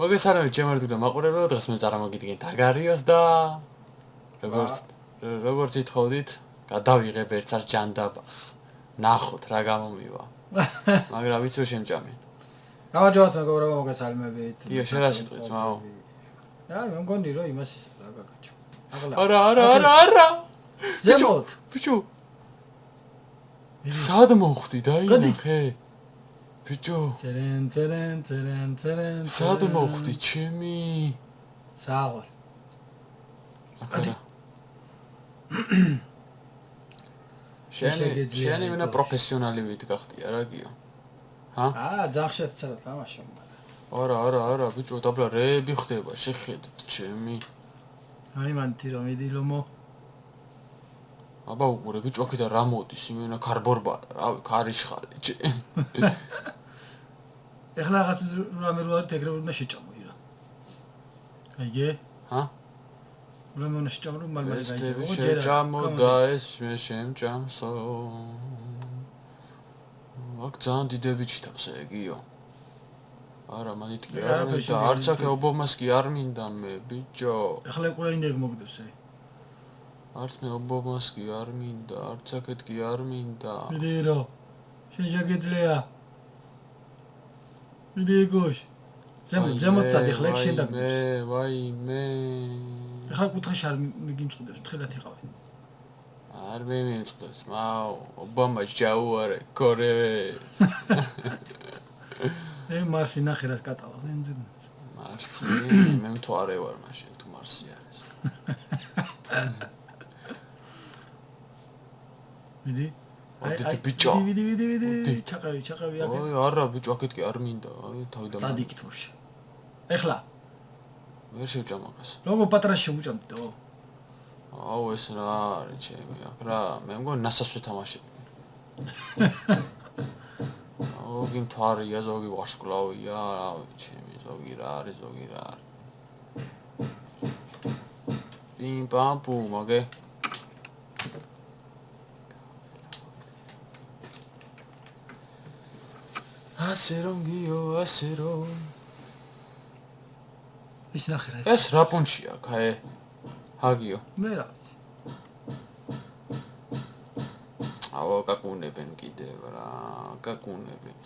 მოგესალმებით ჩემართულა მაყურებელო, დღეს მე წარმოგიდგენთ აგარიოს და როგორც ითხოვდით, გადავიღებ ერთსა ჯანდაბას. ნახოთ რა გამომივა. მაგრამ ვიცი რომ შემჭამენ. გამარჯობათ მეგობრებო, მოგესალმებით. ია შენ რა სიტყვით, მაო? რა, მე მგონი რომ იმას ის რა გაკაჩო. არა. ზემოთ. ბიჭო. სად მოხვდი დაინახე? ბიჭო. წერენ. სად მოხვდი ჩემი? სააღარ. აკარა. შენი მენა პროფესიონალი ვით გახდია რა გიო? ჰა? ძახშეთ ცალ თამაშობ. არა, ბიჭო, დაბლა რეები ხდება, შეხედეთ ჩემი. აი მანთი რომ მიდილომო. აბა უყურე ბიჭო, აქედან რა მოდის? იმენა ქარბორბარა, რავი, ქარიშხალი. ეხლა რაღაც რამე რო არის ეგრევე უნდა შეჭამო ირა. აიგე? ჰა? რამე უნდა შეჭამო რომ მალმალი გაიჭამო. შეჭამო და ეს მე შემჭამსო. აქ ძალიან დიდები ჩითავს ეგიო. არა, მანითკი არ მინდა, არც აქ ობომას კი არ მინდა მე, ბიჭო. ეხლა უკრაინები მოგდებს ე. არც მე ობომას კი არ მინდა, არც აქეთ კი არ მინდა. მიდირო. შენ შეგეძლია. მიდიგოშ. ზემოთ წადი ხლა ეგ შენ დაგდებს. ვაიმე. ეხლა კუთხეში არ მიგიმწყდებს, თხილად იყავი. არ მიმწყდეს, მაო, ობამა ჯაუარე, კორევე. მარსი ნახე რას კატალავს, ენძინაც. მარსი, მე მთვარე ვარ მაშინ, თუ მარსი არის. მიდი. აი, ბიჭო. მიდი. ჩაყევი აქ. აი, არა, ბიჭო, აქეთ კი არ მინდა. აი, თავიდან. დადიქით მორში. ეხლა. ვერ შევჭამ მაგას. როგორ პატრას შემოჭამდო? აუ, ეს რა არის ჩემი აქ რა, მე მგონი ნასას ვეთამაშებ. ზოგი მთვარია, ზოგი ვარსკვლავია, რავი, ჩემი, ზოგი რა არის. პიმ პამ პუმ, მოგე? ასე რომ გიო, ასე რომ. ის ნახე რა. ეს რა პუნჩია, ქაე? ჰაგიო. მე რა ვიცი. აუ, კაკუნებენ კიდევ რა, კაკუნებენ.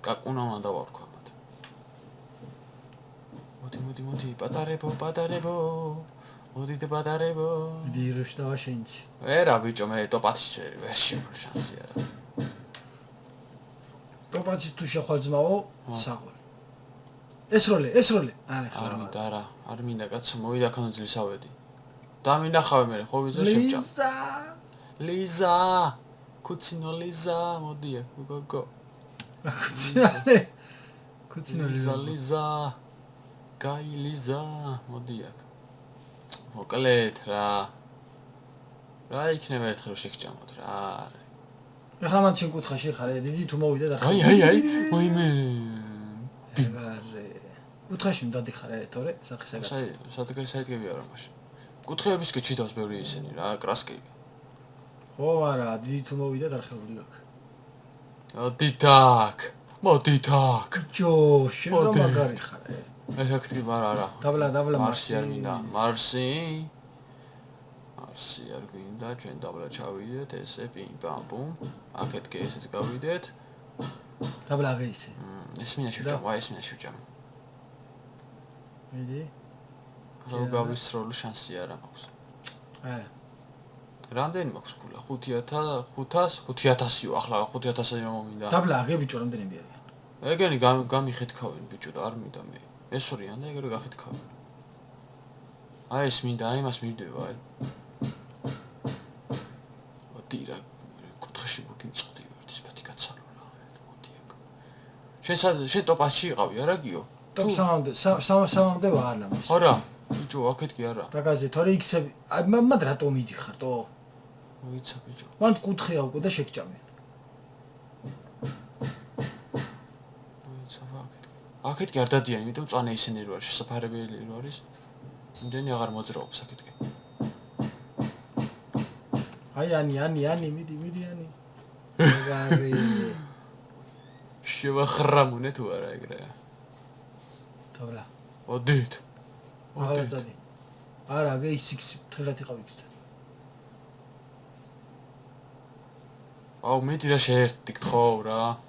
კაკუნა უნდა დავარქვა მათ. მოდი, პატარებო. მოდით პატარებო. მიდი როშ დავაშენცი. ვერა ბიჭო, მე ტოპათში ვერ შემო შანსი არა. ტოპათში თუ შეხვალ ძმაო, საღვარ. ეს როლე. არ მინდა კაცო, მოვიდა ქანოძლის ავედი. დამინახავე მე, ხო ვიზა შემჭამ. ლიზა, კუცინო ლიზა, მოდი აქ, გოგო. კუცინო ლიზა. გაი ლიზა, მოდი აქ. მოკლედ რა. რა იქნება ერთხელ შეგჭამოთ რა. ეხლა მან შენ კუთხეში ხარ, დიდი თუ მოვიდა და აი, მოიმე. კუთხეში მდადი ხარ, თორე სახისაგაც. საიდგები არა მაშინ. კუთხეების კი ჩიტავს ბევრი ისინი რა, კრასკები. ხო, არა, დიდი თუ მოვიდა დარხეული აქ. მოდი თაკ. ჯო, შენ რა მაგარი ხარ. ეს აქ თქვი არა. დაბლა მარსი არ მინდა. მარსი არ გვინდა, ჩვენ დაბლა ჩავიდეთ, ესე პიმ პამ პუმ. აქეთ კი ესეც გავიდეთ. დაბლა აღე ისე. ეს მინდა შევჭამ. მიდი. რა გავისროლო შანსი არა მაქვს. არა. რამდენი მაქვს ქულა? 500-ი ახლა 500-ი რომ მომინდა. დაბლა აღე ბიჭო რამდენები არიან? ეგენი გამიხეთქავენ ბიჭო და არ მინდა მე. ეს ორიან და ეგრე გახეთქავენ. აი ეს მინდა, აი მას მივდევა აი. მოდი რა, კუთხეში მოგიმწყდი ერთის პათი კაცარო რა. მოდი აქ. შენ ტოპაში იყავი არა გიო? ტოპ 3-მდე ვარ ამას. არა, ბიჭო, აქეთ კი არა. დაგაზე, თორე იქსები, აი მად რატო მიდიხარ თო? ვიცა ბიჭო. მან კუთხეა უკვე და შეგჭამენ. აქეთ კი არ დადიან, იმიტომ წვანე ისინი რო არის, შესაფარებელი რო არის. იმდენი აღარ მოძრაობს აქეთ კი. აი ანი, მიდი ანი. მაგარი. შევახრამუნე თუ არა ეგრე. დაბლა. მოდით. არა წადი. არა, აგე ის თელად იყავ იქთან. აუ მეტი რა შეერთდი გთხოვ რა.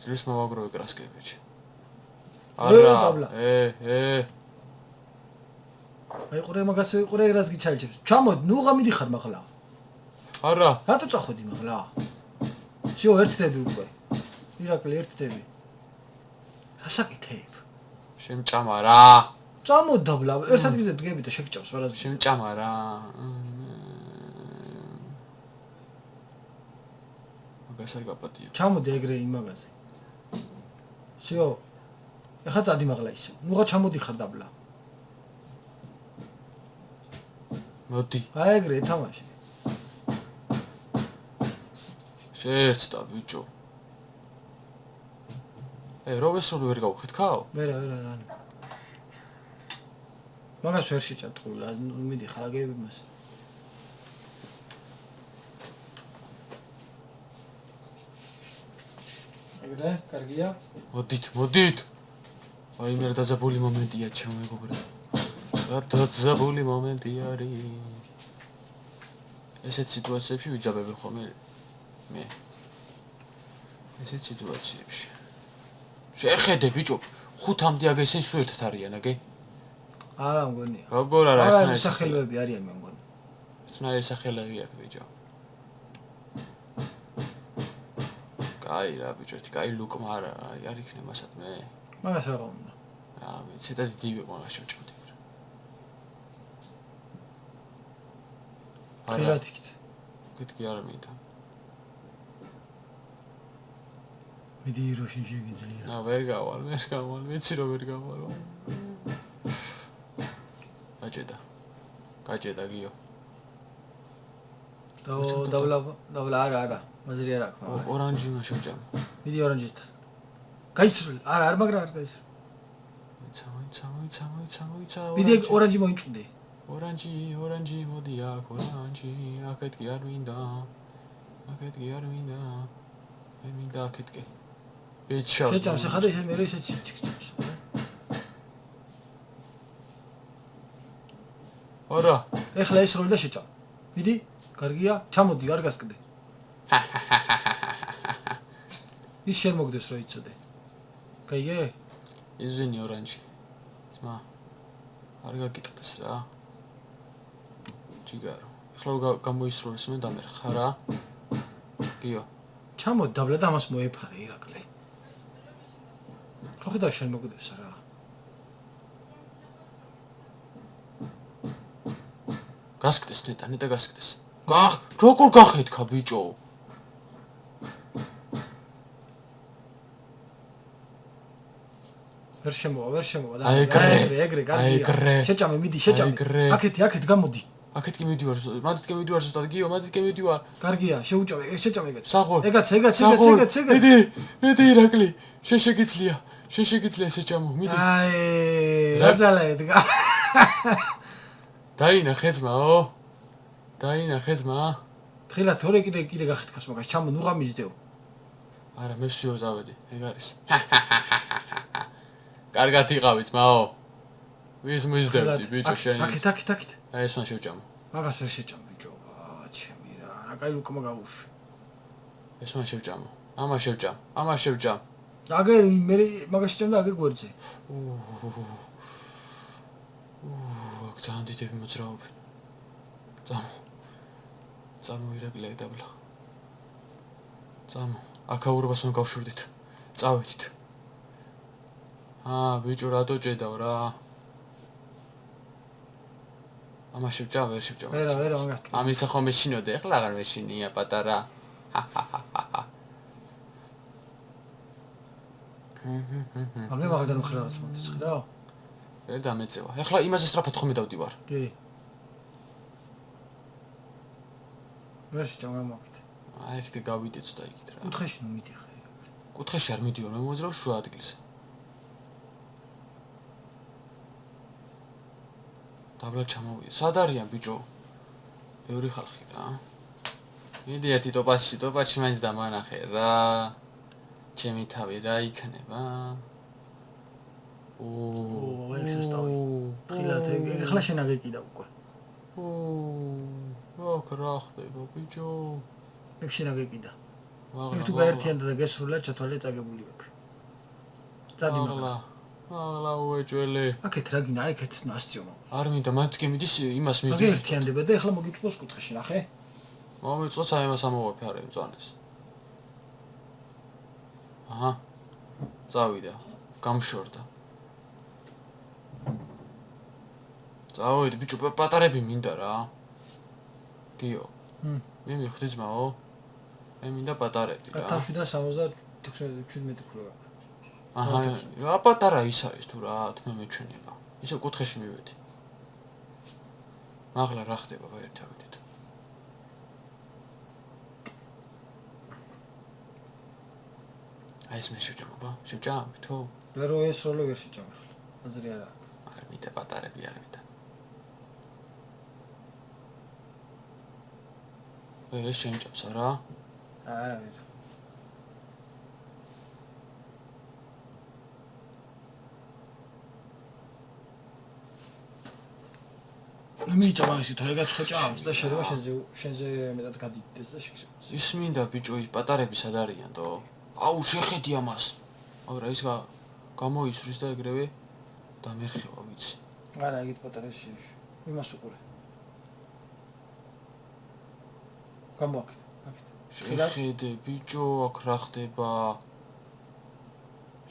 ძლის მოვაგროვე კრასკებიჩი. არა. აი ყურე მაგას ყურე რას გიჩაიჭებს. ჩამოდ, ნუ გამიდი ხარ მაღლა. არა. რატო წახვედი მაღლა? შო ერთდები უკვე. ირაკლი ერთდები. რა საკითხებ? შემჭამა რა. წამოდ დაბლა. ერთ ადგილზე დგები და შეგჭავს ვარაზე. შემჭამა რა. მაგას არ გაპატიო. ჩამოდი ეგრე იმ მაგაზე. შო ეხა წადი მაღლა ისე. ნუღა ჩამოდი ხარ დაბლა. მოდი. აი ეგრე თამაში. შეერთდა ბიჭო. როვესროლი ვერ გავხეთქავ? ვერა ანუ. მაგას ვერ შეჭამ თქულა, მიდი ხარ აგები მას. ეგრე, კარგია? მოდით. აი მე რა დაძაბული მომენტია ჩემო მეგობრებო. რა დაძაბული მომენტი არის. ესეთ სიტუაციებში ვიძაბები ხოლმე მე. ესეთ სიტუაციებში. შეხედე ბიჭო, 5-მდე აგ ესენ სულ ერთად არიან, აგე? არა მგონია. როგორ არა ერთნაირი სახელები არიან მე მგონი. ერთნაირი სახელები აქვს ბიჭო. კაი რა ბიჭო, ერთი კაი ლუკმა არა არ იქნება სადმე. მაგას რა ყავნა? რა ვიცი, ცოტა ძივი მაგას შევჭამდი. ხილად იქით. გეტყვი არ მინდა. მიდი როშინ შეგიძლია. ვერ გავალ, მეცი რომ ვერ გავალ. გაჭედა გიო. დავლა არა, მაზრი არ აქვს. ორანჟი უნდა შევჭამ. მიდი ორანჟისთან. გაისროლ, არ მაგრა არ გაისროლ. მოიცა. მიდი ორანჟი მოიწვდი. ორანჟი მოდი აქ ორანჟი, აქეთ კი არ მინდა. მე მინდა აქეთკე. ბიჭო. შეჭამ შეხადა ისე მე ისე ჩიქჩავს. არა. ეხლა ისროლ და შეჭამ. მიდი, კარგია, ჩამოდი, არ გასკდე. ის შენ მოგდეს რა იცოდე. კაიგე? იზვინი ორანჟი. ძმა. არ გაკითხდეს რა. ჯიგარო. ეხლა გამოისროლეს მე დამერხა რა. გიო. ჩამოდი დაბლა და ამას მოეფარე ირაკლი. ხო და შენ მოგდეს რა. გასკდეს ნეტა გასკდეს. როგორ გახეთქა ბიჭო? ვერ შემოვა და ეგრე კარგია. შეჭამე, მიდი, შეჭამე. აქეთ გამოდი. აქეთ კი მიდივარ, მანდით კი მიდივარ ზუსტად გიო, მანდით კი მიდივარ. კარგია, შეუჭამე, შეჭამე ეგაც. საღოლ. ეგაც. მიდი ირაკლი, შეგიძლია შეჭამო, მიდი. აი, რა ძალა ედგა. დაინახე ძმა. თხილა თორე კიდე გახეთქავს მაგას, ჩამო ნუ გამიჯდეო. არა, მე ვსიო წავედი, ეგ არის. კარგად იყავი ძმაო. ვის მისდევდი ბიჭო შენ? აქეთ. აი ეს უნდა შევჭამო. მაგას ვერ შეჭამ ბიჭო. ჩემი რა კაი ლუკმა გავუშვი. ეს უნდა შევჭამო. ამას შევჭამ. აგე მე მაგას შეჭამ და აგე გვერდზე. აქ ძალიან დიდები მოძრაობენ. წამო ირაკლი დაბლა. წამო. აქაურობას უნდა გავშვიდით. წავედით. ბიჭო რატო ჭედავ რა? ამას შევჭამ, ვერ შევჭამ. ვერა მაგას. ამისა ხომ მეშინოდე, ეხლა აღარ მეშინია პატარა. მე მაგდან მხრავს მომდის ხედავ? ვერ დამეწევა. ეხლა იმაზე სწრაფად ხომ დავდივარ. კი. ვერ შეჭამ გამოვიდე. აი ეგ გავიდე ცოტა იქით რა. კუთხეში ნუ მიდიხარ. კუთხეში არ მიდივარ, მე მოძრავ შუა ადგილზე. დაბლა ჩამოვიდა. სად არიან ბიჭო? ბევრი ხალხი რა. მიდი ერთი ტოპაჩი მაინც დამანახე რა. ჩემი თავი რა იქნება? არის ესტავი. თხილად ეხლა შენ აგეკიდა უკვე. აქ რა ხდება ბიჭო? ეგ შენ აგეკიდა. მაღლა. თუ გაერთიანდა და გესრულა ჩათვალე წაგებული აქ. წადი მაღლა. მაღლა უეჭველი. აქეთ რა გინდა, აქეთ მასწიო. არ მინდა, მათ კი მიდის იმას მიდის. აგ ერთიანდება და ეხლა მოგიწყვოს კუთხეში, ნახე. მომიწყვოს აი იმას ამოვაფე არა მწვანეს. აჰა. წავიდა. გამშორდა. წავედი ბიჭო, პატარები მინდა რა. გიო. მე მიხდი ძმაო. მე მინდა პატარები რა. 1777 ქულა. აჰა, რა პატარა ის არის თუ რა, თქმა მეჩვენება. ისე კუთხეში მივედი. მაღლა რა ხდება გაერთავდით. აი ეს მე შევჭამობა? შევჭამი თუ? ვერ ესროლო ვერ შეჭამი ხოლმე. აზრი არა აქვს. არ მინდა პატარები არ მინდა. ეს შემჭამს არა? არა ვერ. მიჭამა ისე თუ ეგაც ხოჭამს და შეიძლება შენზე მეტად გადიდდეს და შეგშევს. ის მინდა ბიჭო, ის პატარები სად არიან თო? აუ შეხედი ამას. მაგრამ ის გამოისვრის და ეგრევე დამერხევა ვიცი. არა, ეგეთ პატარებს შეეშვი. იმას უყურე. გამოაკეთ, აქეთ. შეხედე ბიჭო, აქ რა ხდება?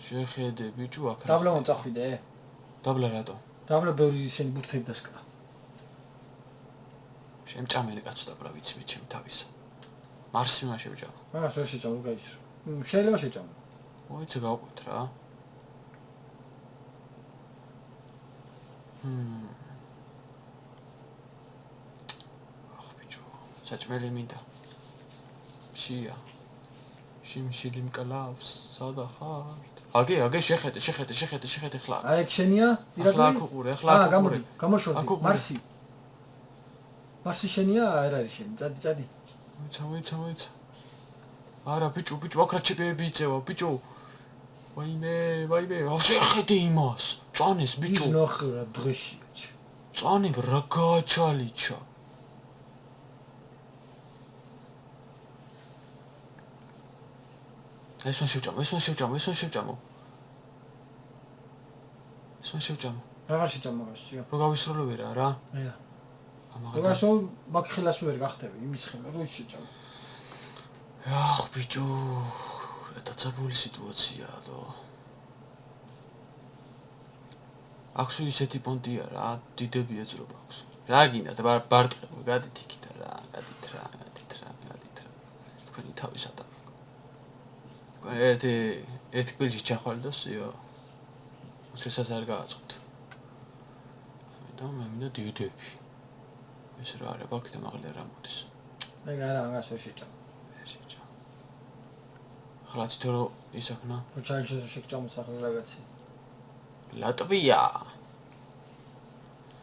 შეხედე ბიჭო, აქ რა. დაბლა მოწახვიდე? დაბლა რატო? დაბლა ბევრი ისინი ბურთები დასკდა. შემჭამელი კაცო დაბლა ვიცი მე ჩემ თავისა. მარსიმა შევჭამა. მაგას ვერ შეჭამ, გაიშრო. შეიძლება შეჭამ. მოიცა გავყვეთ რა. ახ ბიჭო, საჭმელი მინდა. შია. შიმშილი მკლავს, სადა ხართ? აგე, შეხედე ხლა. აი ეგ შენია? ირაკლი? ახლა აქ უყურე, ახლა აქ უყურე. გამოშორდი, მარსი. მარსი შენია, არ არის შენი. წადი. მოიცა. არა ბიჭო, აქ რა ჩებეები იწევა, ბიჭო. ვაიმე, შეხედე იმას. წვანეს ბიჭო. ის ნახე რა დღეში. წვანე რა გააჩალიჩა. ეს მან შევჭამო. რა შეჭამ მაგასია? რო გავისროლო ვერა რა. არა. ამაღლა. მაგასო მაგ ხელას ვერ გახტები, იმის ხელა რო შეჭამ. ახ ბიჭო, რა დაწაბული სიტუაციაა დო. აქსუ ისეთი პონტია რა, დიდები ეძრობა აქვს. რა გინდა და ბარტყება, გადით იქით რა, გადით რა. თქვენი თავისადა. ერთი კბილში ჩახვალ და სიო. უცესას არ გააწყობთ. მე მინდა დიდები. ეს რა არის, ბაქეთ მაღლა რა მოდის. მე არა, მაგას ვერ შეჭამ. ხლა თითო ისახნა. რო ჩაიჭრა შეჭამ სახელ რაღაცი. ლატვია.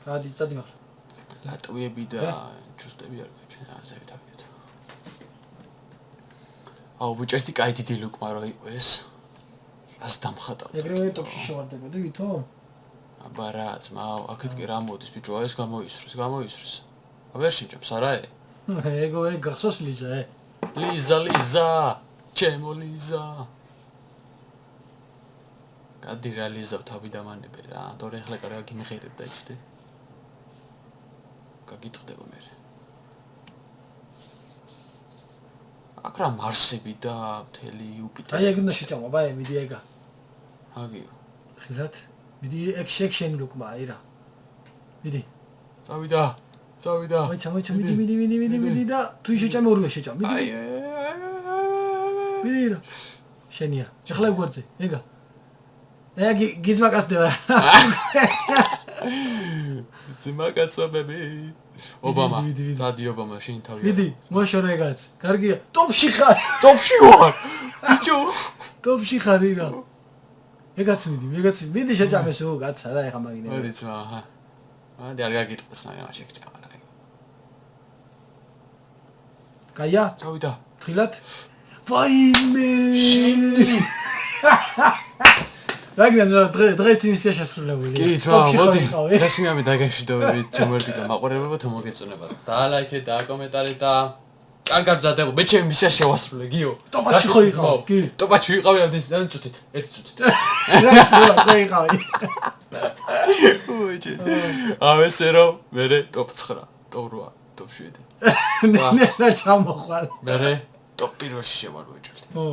წადი მაღლა. ლატვიები და ჩუსტები არ გაჩვენა, ასე ვიტყვით. აუ ბუჭერთი კაი დიდი ლუკმა რო იყო ეს. რას დამხატავ. ეგრევე ტოპში შევარდებოდი ვითომ? აბა რა ძმაო, აქეთ კი რა მოდის ბიჭო, ეს გამოისროს. ვერ შეჭამს არა ე? ეგ გახსოვს ლიზა ე? ლიზა, ჩემო ლიზა. გადი რა ლიზა თავი დამანებე რა, თორე ახლა კარგი მიხერებ და იჭდე. გაგიტყდება მე. აქ რა მარსები და მთელი იუპიტერი. აი ეგ უნდა შეჭამა, ბაე, მიდი ეგა. აგიო. ხილად? მიდი ეგ შენ ლუკმა, აი რა. მიდი. წავიდა. მოიცა, მიდი და თუ შეჭამე ორივე შეჭამ. მიდი. მიდი რა. შენია. ეხლა გვერდზე, ეგა. ეგ გიზმაკასდება. ძმაკაცობები. ობამა. წადი ობამა, შენ თავი. მიდი, მოშორე ეგაც. კარგია. ტოპში ხარ. ტოპში ვარ. ბიჭო. ტოპში ხარ ირა. ეგაც მიდი შეჭამე სულ კაცსა რა ეხა მაგინე. მოდი ძმა, აჰა. ადი არ გაგიტყოს მაგრამ შეგჭამა რა. კაია? წავიდა. თხილად? ვაიმე! შენი. რაგნან დღეს იმისია შესრულებული. კი, თვა, მოდი. ხასინამი დაგაშიდოვებით ჩემოერთი და მაყურებელო თუ მოგეწონება. დაალაიქეთ, დააკომენტარეთ და კარგად მზადებო. მე ჩემი მისია შევასრულე, გიო. ტოპაჩი ხო იყავ? კი. ტოპაჩი ვიყავი ამდენ წუთით, 1 წუთით. რა იყავი? უიჯი. ავესე რომ მე ტოპ 9, ტოპ 8, ტოპ 7. ნენა ჩამოხვალ. მე ტოპ პირველში შევარ ვეჭველი. ო.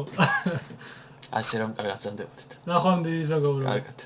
ასე რომ კარგად მზადებოდეთ. ნახვამდის მეგობრო. კარგად.